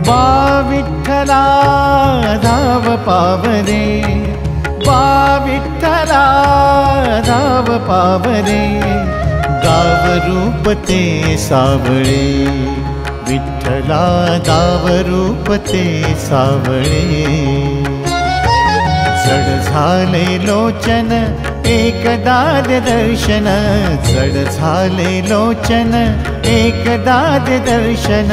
बा विठ्ठला धाव पावरे, बा विठ्ठला धाव पावरे, गाव रूप ते सावळे, विठ्ठला गाव रूप ते सावळे। जड झाले लोचन एकदा दर्शन, जड झाले लोचन एकदा दर्शन,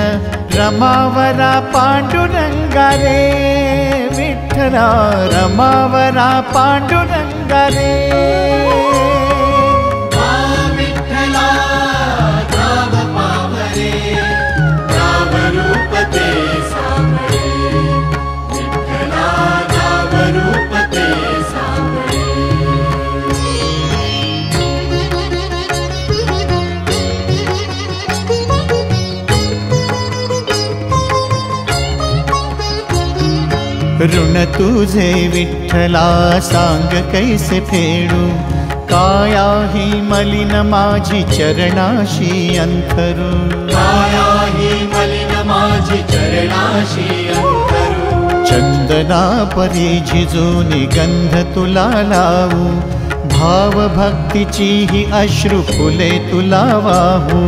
रमावरा पांडुरंगा रे, विठ्ठला रमावरा पांडुरंगा रे। विठ्ठला धाव पावरे, गाव रूप ते सावळे, विठ्ठला गाव रूप ते सावळे। ऋण तुझे विठ्ठला सांग कैसे फेडू, काया ही मलिन माझी चरणाशी अंतरू, काया ही मलिन माझी चरणाशी अंतरू। चंदना परी झिजून गंध तुला लावू, भाव भक्तीची ही अश्रु फुले तुला वाहू,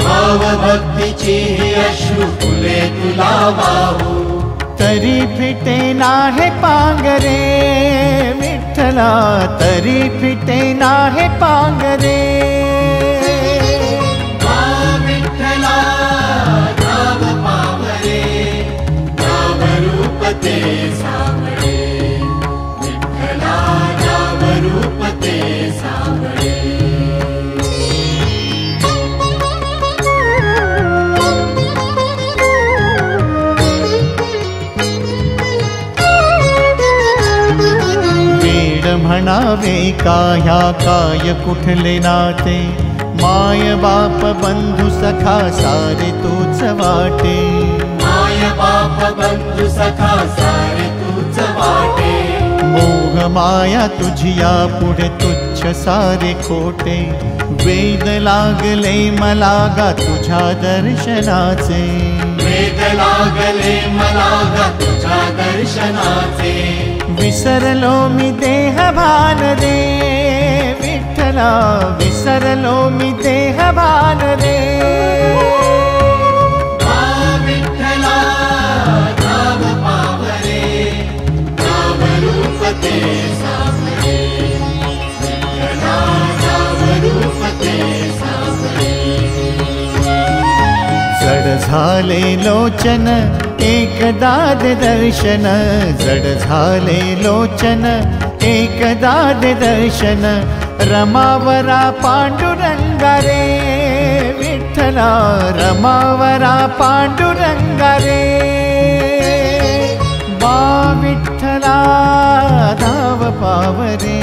भाव भक्तीची ही अश्रु फुले तुला वाहू। तरी फिटे नाहे पांगरे, विठ्ठला तरी फिटे नाहे पांगरे। विठ्ठला धाव पावरे, गाव रूप ते सावळे, विठ्ठला गाव रूप ते सावळे। म्हणावे का ह्या काय कुठले नाते, माय बाप बंधू सखा सारे तूच वाटे, माय बाप बंधू सखा सारे तूच वाटे। मोह माया तुझिया पुढे तुच्छ सारे खोटे, वेद लागले मला गा तुझ्या दर्शनाचे, वेद लागले मला गा तुझ्या दर्शनाचे। विसरलो मी देह भान रे, विठ्ठला विसरलो मी देह भान रे। विठ्ठला धाव पावरे, गाव रूप ते सावळे, विठ्ठला गाव रूप ते सावळे। जड झाले लोचन एकदा दर्शन, जड झाले लोचन एकदा दर्शन, रमावरा पांडुरंगा रे, विठ्ठला रमावरा पांडुरंगा रे। बा विठ्ठला धाव पावरे,